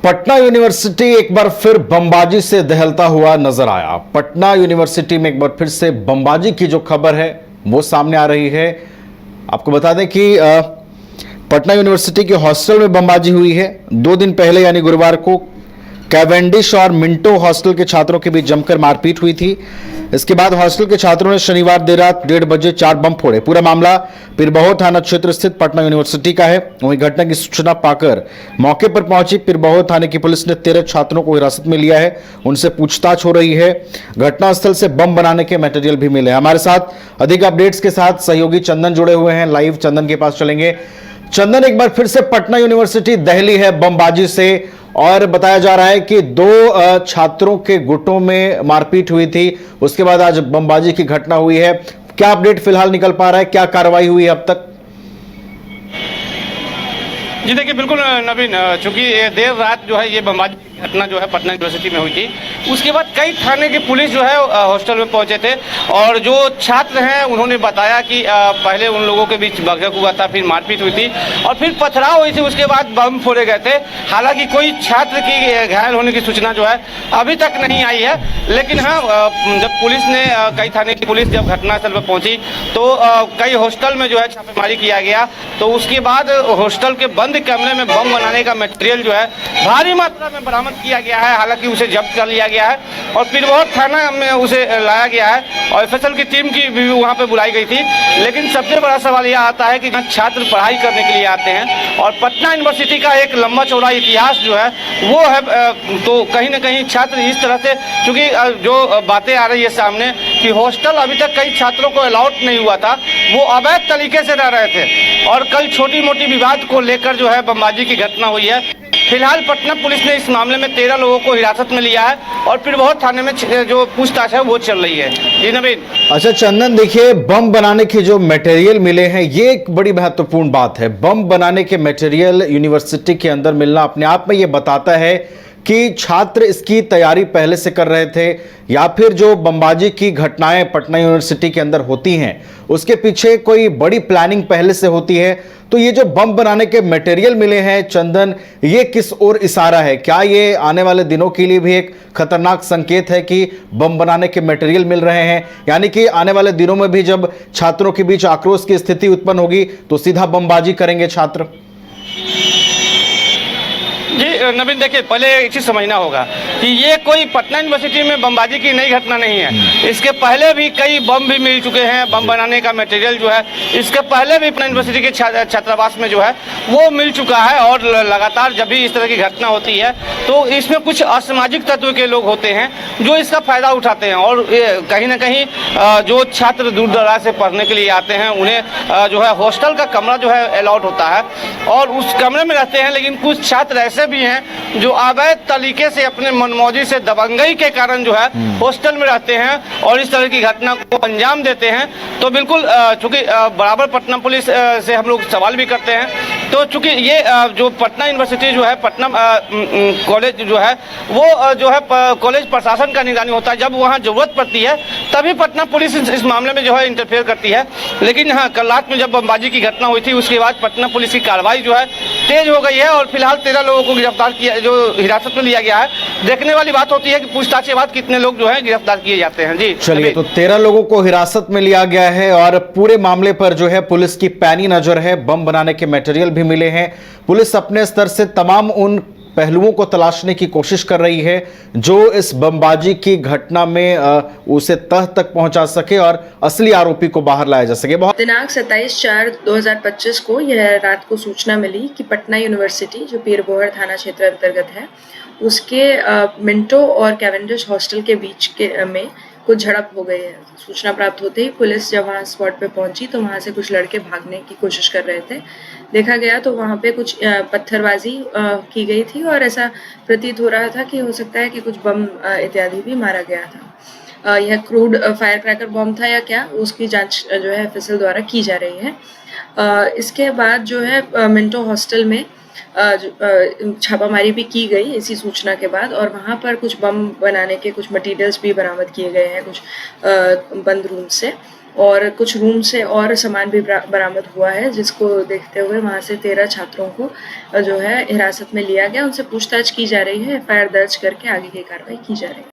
Patna university एक बार फिर बमबाजी से दहलता हुआ नजर आया। पटना यूनिवर्सिटी में एक बार फिर से बमबाजी की जो खबर है वो सामने आ रही है। आपको बता दें कि पटना यूनिवर्सिटी के हॉस्टल में बमबाजी हुई है। 2 दिन पहले यानी गुरुवार को कैवेंडिश और मिंटो हॉस्टल के छात्रों के बीच जमकर मारपीट हुई थी। इसके बाद हॉस्टल के छात्रों ने शनिवार देर रात 1:30 बजे 4 बम फोड़े। पूरा मामला पीरबहोर थाना क्षेत्र स्थित पटना यूनिवर्सिटी का है। वहीं घटना की सूचना पाकर मौके पर पहुंची पीरबहोर थाने की पुलिस ने 13 छात्रों को हिरासत में लिया है। उनसे पूछताछ हो रही है। घटनास्थल से बम बनाने के मटेरियल भी मिले। हमारे साथ अधिक अपडेट्स के साथ सहयोगी चंदन जुड़े हुए हैं। लाइव चंदन के पास चलेंगे। चंदन, एक बार फिर से पटना यूनिवर्सिटी दहली है बमबाजी से और बताया जा रहा है कि 2 छात्रों के गुटों में मारपीट हुई थी। उसके बाद आज बमबाजी की घटना हुई है। क्या अपडेट फिलहाल निकल पा रहा है, क्या कार्रवाई हुई है अब तक? जी देखिए, बिल्कुल नवीन, चूंकि देर रात जो है ये बमबाजी घटना जो है पटना यूनिवर्सिटी में हुई थी, उसके बाद कई थाने की पुलिस जो है हॉस्टल में पहुंचे थे और जो छात्र हैं उन्होंने बताया कि पहले उन लोगों के बीच भगदड़ हुआ था, फिर मारपीट हुई थी और फिर पथराव हुई थी। उसके बाद बम फोड़े गए थे। हालांकि कोई छात्र की घायल होने की सूचना जो है अभी तक नहीं आई है, लेकिन हाँ, जब पुलिस ने कई थाने की पुलिस जब घटनास्थल पर पहुंची तो कई हॉस्टल में जो है छापेमारी किया गया। तो उसके बाद हॉस्टल के बंद कमरे में बम बनाने का मटेरियल जो है भारी मात्रा में बरामद किया गया है। हालांकि उसे जब्त कर लिया गया है और पीरबहोर थाना में उसे लाया गया है और एफएसएल की टीम की भी वहां पे बुलाई गई थी। लेकिन सबसे बड़ा सवाल यह आता है कि छात्र पढ़ाई करने के लिए आते हैं और पटना यूनिवर्सिटी का एक लंबा चौड़ा इतिहास जो है वो है, तो कहीं ना कहीं छात्र इस तरह से, क्योंकि जो बातें आ रही है सामने कि हॉस्टल अभी तक कई छात्रों को अलाउड नहीं हुआ था, वो अवैध तरीके से रह रहे थे और कल छोटी मोटी विवाद को लेकर जो है बमबाजी की घटना हुई है। फिलहाल पटना पुलिस ने इस मामले में 13 लोगों को हिरासत में लिया है और पीरबहोर थाने में जो पूछताछ है वो चल रही है। जी नवीन। अच्छा चंदन, देखिए, बम बनाने के जो मटेरियल मिले हैं ये एक बड़ी महत्वपूर्ण बात है। बम बनाने के मटेरियल यूनिवर्सिटी के अंदर मिलना अपने आप में ये बताता है कि छात्र इसकी तैयारी पहले से कर रहे थे या फिर जो बमबाजी की घटनाएं पटना यूनिवर्सिटी के अंदर होती हैं उसके पीछे कोई बड़ी प्लानिंग पहले से होती है। तो ये जो बम बनाने के मटेरियल मिले हैं चंदन, ये किस ओर इशारा है? क्या ये आने वाले दिनों के लिए भी एक खतरनाक संकेत है कि बम बनाने के मटेरियल मिल रहे हैं, यानी कि आने वाले दिनों में भी जब छात्रों के बीच आक्रोश की स्थिति उत्पन्न होगी तो सीधा बमबाजी करेंगे छात्र? जी नवीन, देखिए, पहले एक चीज समझना होगा कि ये कोई पटना यूनिवर्सिटी में बमबाजी की नई घटना नहीं है। इसके पहले भी कई बम भी मिल चुके हैं। बम बनाने का मटेरियल जो है इसके पहले भी पटना यूनिवर्सिटी के छात्रावास में जो है वो मिल चुका है और लगातार जब भी इस तरह की घटना होती है तो इसमें कुछ असामाजिक तत्व के लोग होते हैं जो इसका फायदा उठाते हैं और कहीं ना कहीं जो छात्र दूर दराज से पढ़ने के लिए आते हैं उन्हें जो है हॉस्टल का कमरा जो है अलाउड होता है और उस कमरे में रहते हैं। लेकिन कुछ छात्र ऐसे भी हैं जो अवैध तरीके से अपने मनमौजी से दबंगई के कारण जो है हॉस्टल में रहते हैं और इस तरह की घटना को अंजाम देते हैं। तो बिल्कुल, चूंकि बराबर पटना पुलिस से हम लोग सवाल भी करते हैं, तो चूंकि ये जो पटना यूनिवर्सिटी जो है, पटना कॉलेज जो है वो जो है कॉलेज प्रशासन का निगरानी होता है। जब वहाँ जरूरत पड़ती है तभी पटना पुलिस इस मामले में जो है इंटरफेयर करती है। लेकिन हाँ, कल रात में जब बमबाजी की घटना हुई थी उसके बाद पटना पुलिस की कार्रवाई जो है तेज हो गई है और फिलहाल 13 लोगों को गिरफ्तार किया, जो हिरासत में लिया गया है। देखने वाली बात होती है कि पूछताछ के बाद कितने लोग जो है गिरफ्तार किए जाते हैं। जी चलिए, तो 13 लोगों को हिरासत में लिया गया है और पूरे मामले पर जो है पुलिस की पैनी नजर है। बम बनाने के मटेरियल भी मिले हैं। पुलिस अपने स्तर से तमाम उन पहलुओं को तलाशने की कोशिश कर रही है जो इस बमबाजी की घटना में उसे तह तक पहुंचा सके और असली आरोपी को बाहर लाया जा सके। दिनांक 27/4/2025 को यह रात को सूचना मिली कि पटना यूनिवर्सिटी जो पीरबहोर थाना क्षेत्र अंतर्गत है उसके मिंटो और कैवेंडिश हॉस्टल के बीच में कुछ झड़प हो गई है। सूचना प्राप्त होते ही पुलिस जब वहाँ स्पॉट पे पहुंची तो वहाँ से कुछ लड़के भागने की कोशिश कर रहे थे। देखा गया तो वहाँ पे कुछ पत्थरबाजी की गई थी और ऐसा प्रतीत हो रहा था कि हो सकता है कि कुछ बम इत्यादि भी मारा गया था। यह क्रूड फायर क्रैकर बम था या क्या, उसकी जांच जो है एफएसएल द्वारा की जा रही है। इसके बाद जो है मिंटो हॉस्टल में छापामारी भी की गई इसी सूचना के बाद और वहाँ पर कुछ बम बनाने के कुछ मटेरियल्स भी बरामद किए गए हैं कुछ बंद रूम से। और कुछ रूम से और सामान भी बरामद हुआ है, जिसको देखते हुए वहाँ से 13 छात्रों को जो है हिरासत में लिया गया। उनसे पूछताछ की जा रही है, एफआईआर दर्ज करके आगे की कार्रवाई की जा रही है।